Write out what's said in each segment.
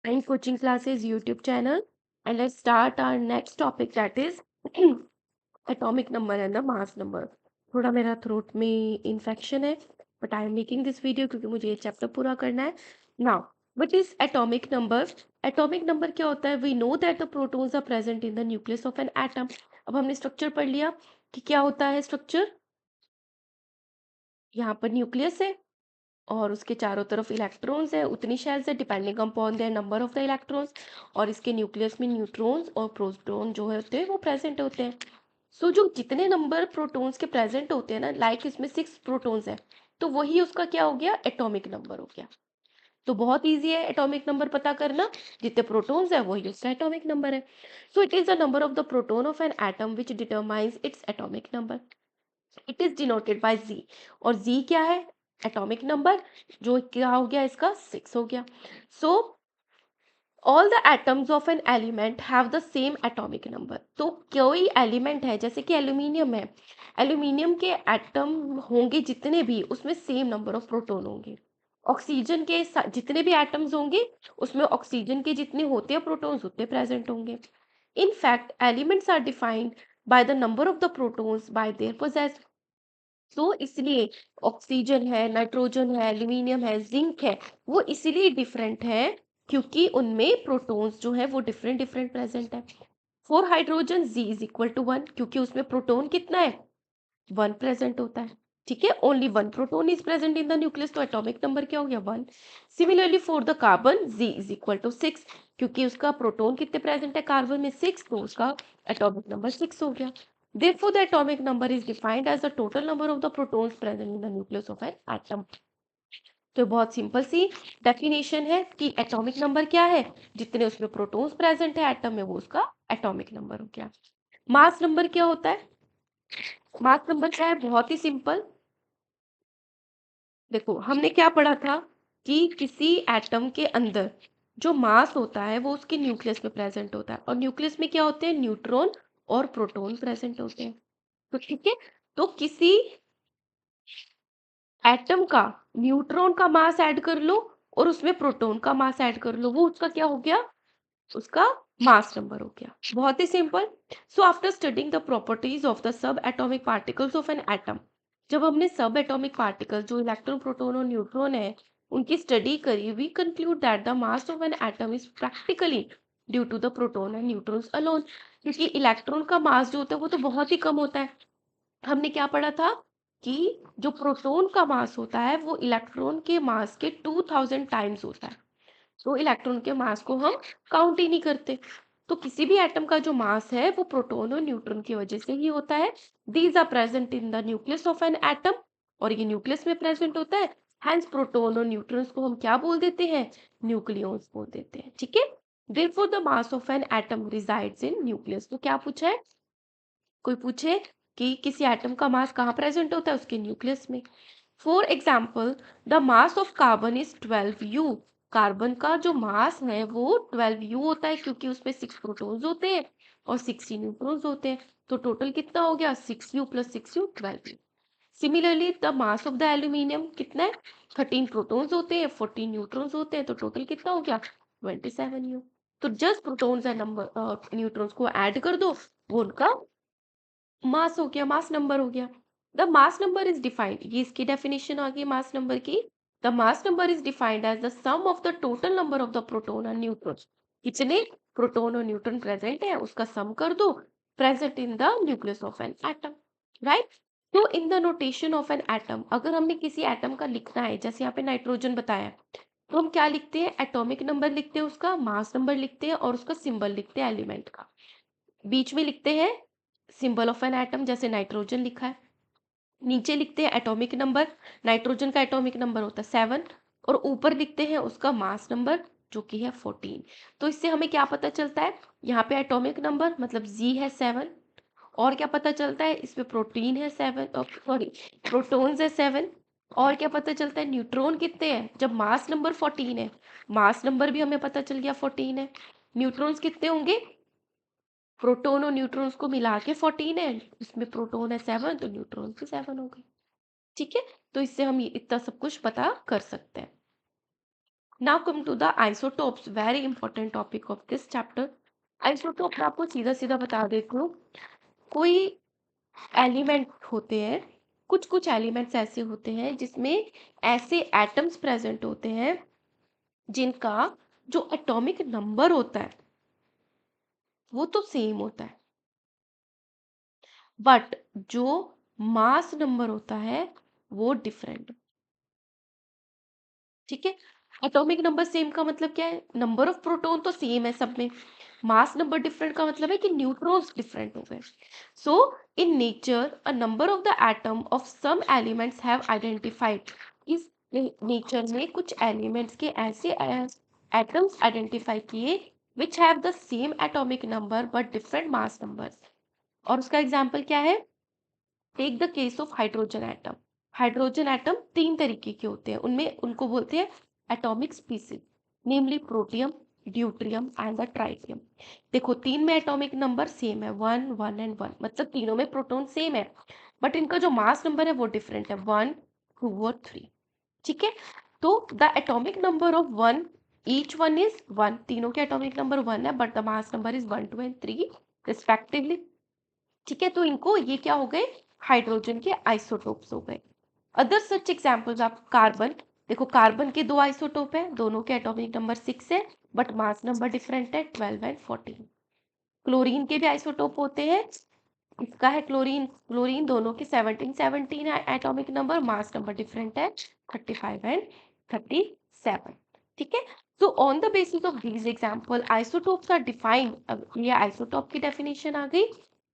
and coaching classes YouTube channel, and let's start our next topic, that is atomic number and the mass number. थोड़ा मेरा throat में infection है, but I am making this video क्योंकि मुझे ये chapter पूरा करना है. Now what is atomic number? Atomic number क्या होता है? We know that the protons are present in the nucleus of an atom. अब हमने स्ट्रक्चर पढ़ लिया कि क्या होता है स्ट्रक्चर. यहाँ पर न्यूक्लियस है और उसके चारों तरफ इलेक्ट्रॉन्स है, उतनी शेल्स है depending upon their number of the electrons. और इसके न्यूक्लियस में न्यूट्रॉन्स और प्रोटॉन जो होते हैं वो प्रेजेंट होते हैं. सो जो जितने नंबर प्रोटॉन्स के प्रेजेंट होते हैं ना, लाइक इसमें 6 प्रोटॉन्स है, तो वही उसका क्या हो गया? एटॉमिक नंबर हो गया. तो बहुत इजी है एटॉमिक नंबर पता करना. जितने प्रोटॉन्स है वही उसका एटॉमिक नंबर है. So it is the number of the proton of an atom which determines its atomic number. It is denoted by Z. और जी क्या है? Atomic number. जो क्या हो गया इसका? 6 हो गया. So all the atoms of an element have the same atomic number. तो कोई एलिमेंट है जैसे कि एल्यूमिनियम है, एल्यूमिनियम के एटम होंगे जितने भी, उसमें सेम नंबर ऑफ प्रोटॉन होंगे. ऑक्सीजन के जितने भी एटम्स होंगे उसमें ऑक्सीजन के जितने होते हैं प्रोटॉन्स उतने प्रेजेंट होंगे. In fact elements are defined by the number of the protons by their possess. तो इसलिए ऑक्सीजन है, नाइट्रोजन है, एल्यूमिनियम है, जिंक है, वो इसीलिए डिफरेंट है क्योंकि उनमें प्रोटॉन्स जो है वो डिफरेंट डिफरेंट प्रेजेंट है. For hydrogen Z is equal to 1 क्योंकि उसमें प्रोटॉन कितना है? 1 प्रेजेंट होता है. ठीक है, only 1 proton is present in the nucleus, तो एटॉमिक नंबर क्या हो गया? 1. Similarly for the carbon Z is equal to 6 क्योंकि उसका प्रोटॉन कितने प्रेजेंट है कार्बन में? 6, तो उसका एटॉमिक नंबर 6 हो गया. Therefore, the atomic number is defined as the total number of the protons present in the nucleus of an atom. तो बहुत सिंपल सी डेफिनेशन है कि एटॉमिक नंबर क्या है? जितने उसमें प्रोटॉन्स प्रेजेंट है एटम में वो उसका एटॉमिक नंबर हो गया. मास नंबर क्या होता है? मास नंबर क्या है? बहुत ही सिंपल. देखो हमने क्या पढ़ा था कि किसी एटम के अंदर जो मास होता है वो उसके न्यूक्लियस में प्रेजेंट होता है, और न्यूक्लियस में क्या होते हैं? न्यूट्रॉन और प्रोटॉन प्रेजेंट होते हैं. तो ठीक है, तो किसी एटम का न्यूट्रॉन का मास ऐड कर लो और उसमें प्रोटॉन का मास ऐड कर लो, वो उसका क्या हो गया? उसका मास नंबर हो गया. बहुत ही simple. So after studying the properties of the subatomic particles of an atom, जब हमने सब एटॉमिक पार्टिकल जो इलेक्ट्रॉन प्रोटॉन और न्यूट्रॉन है उनकी स्टडी करी, we conclude that the mass of an atom is practically due to the proton and neutrons alone. क्योंकि electron का mass जो होता है वो तो बहुत ही कम होता है. हमने क्या पढ़ा था कि जो प्रोटॉन का मास होता है वो इलेक्ट्रॉन के मास के 2000 टाइम्स होता है. तो इलेक्ट्रॉन के मास को हम काउंट ही नहीं करते. तो किसी भी एटम का जो मास है वो प्रोटॉन और न्यूट्रॉन की वजह से ही होता है. These are present in the nucleus of an atom, और ये न्यूक्लियस में प्रेजेंट होता है. हेंस प्रोटॉन और न्यूट्रॉन्स को हम क्या बोल देते हैं? न्यूक्लियॉन्स बोल देते हैं. ठीक है, therefore the mass of an atom resides in nucleus. तो क्या पूछा है? कोई पूछे कि किसी एटम का मास कहाँ प्रेजेंट होता है? उसके न्यूक्लियस में. For example the mass of carbon is 12U. Carbon का जो मास है वो 12U होता है क्योंकि उसमें 6 प्रोटॉन्स होते हैं और 16 न्यूट्रॉन्स होते हैं. तो टोटल कितना हो गया? 6U plus 6U 12U. Similarly the mass of the aluminium कितना है? 13 प्रोटॉन्स होते हैं, 14 न्यूट्रॉन्स होते हैं, तो टोटल कितना हो गया? 27U. तो just protons and number neutrons को ऐड कर दो, वो उनका मास हो गया, मास नंबर हो गया. The mass number is defined, ये इसकी डेफिनेशन आ गई मास नंबर की. The mass number is defined as the sum of the total number of the proton and neutron. कितने प्रोटॉन और न्यूट्रॉन प्रेजेंट है उसका सम कर दो, present in the nucleus of an atom. Right. तो in the notation of an atom, अगर हमने किसी एटम का लिखना है, जैसे यहाँ पे नाइट्रोजन बताया, तो हम क्या लिखते हैं? एटॉमिक नंबर लिखते हैं, उसका मास नंबर लिखते हैं और उसका सिंबल लिखते हैं एलिमेंट का. बीच में लिखते हैं सिंबल ऑफ एन एटम, जैसे नाइट्रोजन लिखा है. नीचे लिखते हैं एटॉमिक नंबर. नाइट्रोजन का एटॉमिक नंबर होता है 7, और ऊपर लिखते हैं उसका मास नंबर जो कि है 14. तो इससे हमें क्या पता चलता है? यहाँ पे एटॉमिक नंबर मतलब जी है 7, और क्या पता चलता है? इसमें प्रोटीन है 7, सॉरी प्रोटॉन्स है 7. और क्या पता चलता है? न्यूट्रॉन कितने हैं? जब मास नंबर 14 है, मास नंबर भी हमें पता चल गया 14 है. न्यूट्रॉन्स कितने होंगे? प्रोटॉन और न्यूट्रॉन्स को मिला के 14 है, इसमें प्रोटॉन है 7 तो न्यूट्रॉन भी 7 हो गए. ठीक है, तो इससे हम इतना सब कुछ पता कर सकते हैं. Now come to the isotopes, very important topic of this chapter. Isotope मैं आपको सीधा सीधा बता देती हूँ। कोई एलिमेंट होते हैं, कुछ कुछ एलिमेंट्स ऐसे होते हैं जिसमें ऐसे एटम्स प्रेजेंट होते हैं जिनका जो एटॉमिक नंबर होता है वो तो सेम होता है, बट जो मास नंबर होता है वो डिफरेंट। ठीक है, एटॉमिक नंबर सेम का मतलब क्या है? नंबर ऑफ प्रोटॉन तो सेम है सब में, मास नंबर डिफरेंट का मतलब है कि न्यूट्रॉन्स डिफरेंट हो गए। So in nature a number of the atom of some elements have identified, इस नेचर में कुछ एलिमेंट्स के ऐसे एटम्स आइडेंटिफाई किए which have the same atomic number but different mass numbers. और उसका एग्जाम्पल क्या है? Take the case of hydrogen atom. Hydrogen atom तीन तरीके के होते हैं, उनमें उनको बोलते हैं atomic species, namely protium, deuterium and the tritium. देखो तीन में एटॉमिक नंबर सेम है, 1 1 एंड 1, मतलब तीनों में प्रोटॉन सेम है, बट इनका जो मास नंबर है वो डिफरेंट है, 1 2 और 3। ठीक है, तो the atomic number of one, each one is 1, तीनों के एटॉमिक नंबर 1 है but the mass number is 1 2 and 3 respectively. ठीक है, तो इनको ये क्या हो गए? हाइड्रोजन के आइसोटोप्स हो गए। अदर सच एग्जाम्पल्स आप कार्बन, देखो कार्बन के दो आइसोटोप है, दोनों के एटॉमिक नंबर 6 है बट मास नंबर डिफरेंट है, 12 एंड 14। क्लोरीन के भी आइसोटोप होते हैं, इसका है क्लोरीन, क्लोरीन दोनों के 17 17 है atomic number, mass number different है, 35 एंड 37। ठीक है, so on the basis of these example isotopes are defined. अब ये आइसोटोप की डेफिनेशन आ गई,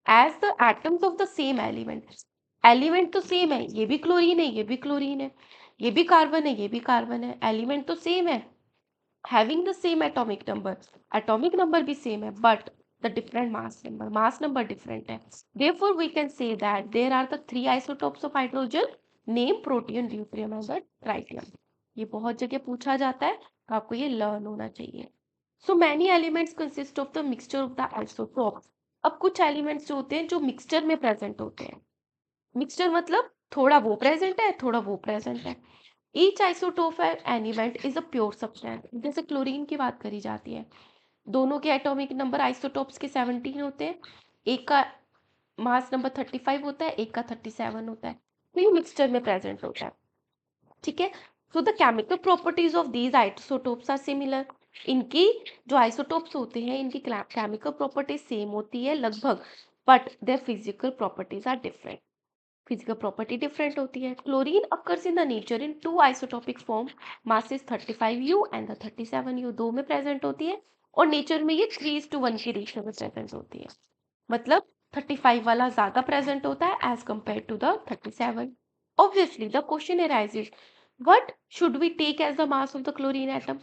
as the atoms of the same element. Element तो सेम है, ये भी क्लोरीन है, ये भी क्लोरीन है, ये भी कार्बन है, ये भी कार्बन है, एलिमेंट तो सेम है, having the same atomic number भी same है, but the different mass number different है। Therefore, we can say that there are the three isotopes of hydrogen, name protein, deuterium and the tritium। ये बहुत जगह पूछा जाता है, तो आपको ये लर्न होना चाहिए। So many elements consist of the mixture of the isotopes। अब कुछ एलिमेंट्स जो होते हैं जो मिक्सचर में प्रेजेंट होते हैं, मिक्सचर मतलब थोड़ा वो प्रेजेंट है थोड़ा वो प्रेजेंट है। Each isotope element is a pure substance, जैसे क्लोरीन की बात करी जाती है, दोनों के एटॉमिक नंबर आइसोटोप्स के 17 होते हैं, एक का मास नंबर 35 होता है, एक का 37 होता है, तो ये मिक्सचर में प्रेजेंट होता है। ठीक है, so the chemical properties of these isotopes are similar. इनकी जो आइसोटोप्स होते हैं इनकी केमिकल प्रॉपर्टीज सेम होती है लगभग, but their physical properties are different, physical property different होती है। Chlorine occurs in the nature in two isotopic form, masses 35U and the 37U, दो में प्रेजेंट होती है, और नेचर में ये 3:1 की रेशियो में प्रेजेंट होती है, मतलब 35 वाला ज्यादा प्रेजेंट होता है as compare to the 37। Obviously the question arises, what should we take as the mass of the chlorine atom.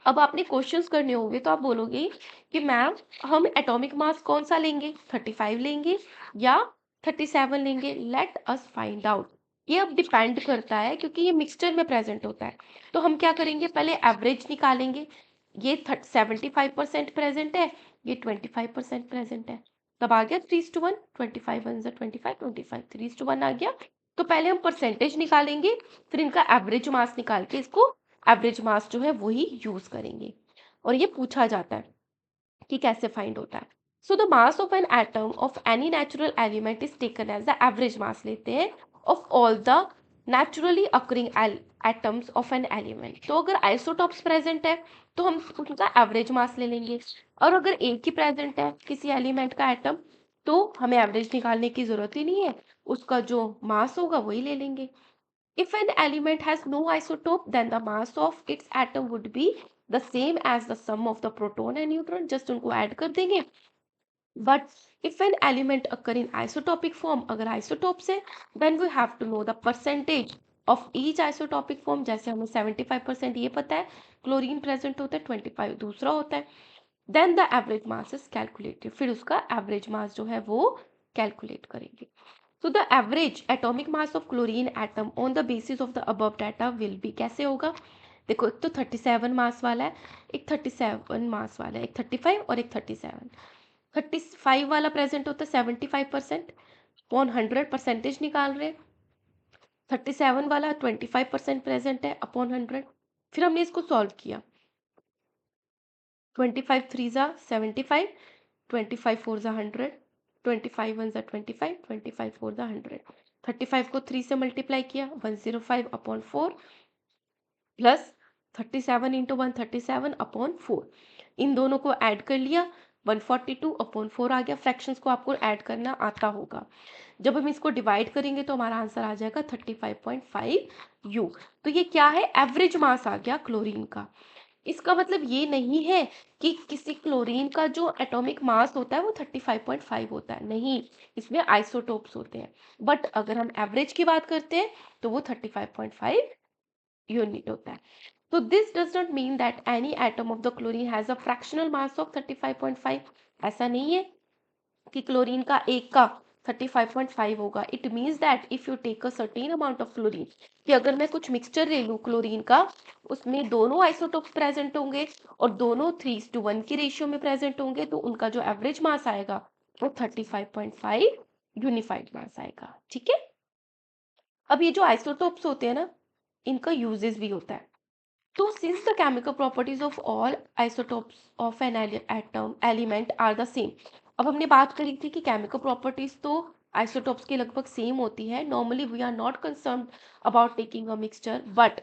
अब आपने क्वेश्चंस करने होंगे तो आप बोलोगे कि मैम हम एटॉमिक मास कौन सा लेंगे, 35 लेंगे या 37 लेंगे, लेट अस फाइंड आउट। ये अब डिपेंड करता है क्योंकि ये मिक्सचर में प्रेजेंट होता है, तो हम क्या करेंगे, पहले एवरेज निकालेंगे। ये 75% प्रेजेंट है, ये 25% प्रेजेंट है, तब आ गया 3:1, 25 1 25 25 3:1 आ गया। तो पहले हम परसेंटेज निकालेंगे, फिर इनका एवरेज मास निकाल के इसको एवरेज मास जो है वही यूज करेंगे, और ये पूछा जाता है कि कैसे फाइंड होता है। So the mass of an atom of any natural element is taken as the average mass लेते हैं of all the naturally occurring atoms of an element. तो अगर आइसोटॉप्स प्रेजेंट है तो हम उनका एवरेज मास ले लेंगे, और अगर एक ही प्रेजेंट है किसी एलिमेंट का एटम तो हमें एवरेज निकालने की जरूरत ही नहीं है, उसका जो मास होगा वही ले लेंगे। If an element has no isotope, then the mass of its atom would be the same as the sum of the proton and neutron. Just उनको add कर देंगे. But if an element occur in isotopic form, अगर isotopes है, then we have to know the percentage of each isotopic form. जैसे हमें 75% ये पता है, क्लोरीन प्रेजेंट होता है, 25 दूसरा होता है. Then the average mass is calculated. फिर उसका average mass जो है वो calculate करेंगे. So the average atomic mass of chlorine atom on the basis of the above data will be, कैसे होगा? देखो एक तो 37 मास वाला है, एक 37 मास वाला है, एक 35 और एक 37। 35 वाला प्रेजेंट होता है 75% अपॉन 100, परसेंटेज निकाल रहे हैं। 37 वाला 25% प्रेजेंट है अपॉन 100, फिर हमने इसको सॉल्व किया। 25 3 जा 75, 25 4 जा 100, 25 1 जा 25, 25 4 जा 100। 35 को 3 से मल्टीप्लाई किया, 105 अपॉन 4 प्लस 37 इंटू 137 अपॉन 4। इन दोनों को ऐड कर लिया, 142 अपॉन 4 आ गया। फ्रैक्शंस को आपको ऐड करना आता होगा। जब हम इसको डिवाइड करेंगे तो हमारा आंसर आ जाएगा 35.5 यू। तो ये क्या है, एवरेज मास आ गया क्लोरीन का। इसका मतलब ये नहीं है कि किसी क्लोरीन का जो एटॉमिक मास होता है वो 35.5 होता है, नहीं, इसमें आइसोटोप्स होते हैं। बट अगर हम एवरेज की बात करते हैं तो वो 35.5 यूनिट होता है। तो this does not mean that any atom of the chlorine has a fractional mass of 35.5। ऐसा नहीं है कि क्लोरीन का एक का 35.5 होगा। It means that if you take a certain amount of chlorine, कि अगर मैं कुछ मिक्सचर ले लूँ क्लोरीन का, उसमें दोनों आइसोटोप्स प्रेजेंट होंगे और दोनों 3:1 की रेशियो में प्रेजेंट होंगे, तो उनका जो एवरेज मास आएगा वो 35.5 यूनिफाइड मास आएगा। ठीक है। अब ये जो आइसोटोप्स होते हैं ना, इनका यूजेस भी होता है। तो since the chemical properties of all isotopes of an atom element are the same, अब हमने बात करी थी कि केमिकल प्रॉपर्टीज तो आइसोटोप्स की लगभग सेम होती है। Normally we are not concern about taking a mixture, but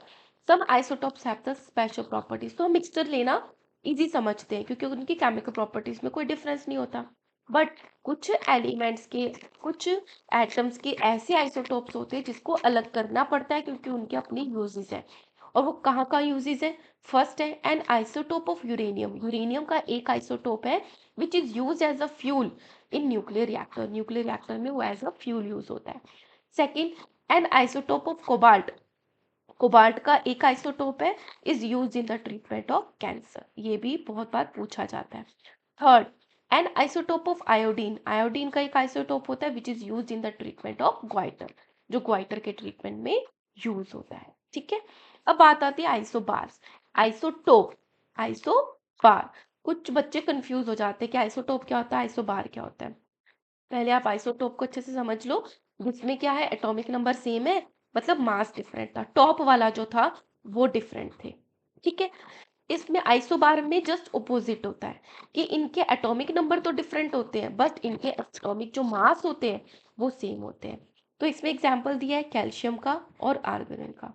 some isotopes have the special properties. तो हम मिक्सचर लेना इजी समझते हैं क्योंकि उनकी केमिकल प्रॉपर्टीज में कोई डिफरेंस नहीं होता। बट कुछ एलिमेंट्स के, कुछ एटम्स के ऐसे आइसोटोप्स होते हैं जिसको अलग करना पड़ता है क्योंकि उनके अपने यूजेस हैं। और वो कहाँ कहाँ यूजेस है। फर्स्ट है an isotope of uranium. Uranium का एक आइसोटोप है which is use as a fuel in nuclear reactor. Nuclear reactor में वो एज अ फ्यूल यूज होता है। Second, an isotope of cobalt. Cobalt का एक आइसोटोप है, is use in the treatment of cancer. ये भी बहुत बार पूछा जाता है। Third, an isotope of iodine. Iodine का एक आइसोटोप होता है which is use in the treatment of goitre, जो ग्वाइटर के ट्रीटमेंट में यूज होता है। ठीक है। अब बात आती है आइसोबार्स। Isotope, isobar. कुछ बच्चे कंफ्यूज हो जाते हैं कि आइसोटोप क्या होता है, आइसोबार क्या होता है। पहले आप आइसोटोप को अच्छे से समझ लो, जिसमें क्या है, एटॉमिक नंबर सेम है, मतलब मास डिफरेंट था। टॉप वाला जो था वो डिफरेंट थे। ठीक है। इसमें आइसोबार में जस्ट ऑपोजिट होता है कि इनके एटॉमिक नंबर तो डिफरेंट होते हैं बट इनके एटॉमिक जो मास होते हैं वो सेम होते हैं। तो इसमें एग्जांपल दिया है कैल्शियम का और आर्गन का।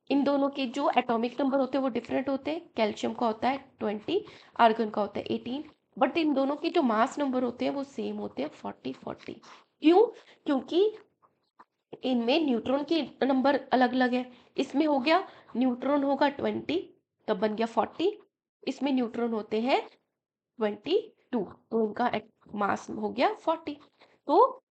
इन दोनों के जो एटॉमिक नंबर होते हैं वो डिफरेंट होते हैं। कैल्शियम का होता है 20, आर्गन का होता है 18। बट इन दोनों के जो मास नंबर होते हैं वो सेम होते हैं 40-40। क्यों? क्योंकि इनमें न्यूट्रॉन के नंबर अलग अलग है। इसमें हो गया न्यूट्रॉन होगा 20, तब बन गया 40। इसमें न्यूट्रॉन होते हैं 22, तो उनका मास हो गया 40। तो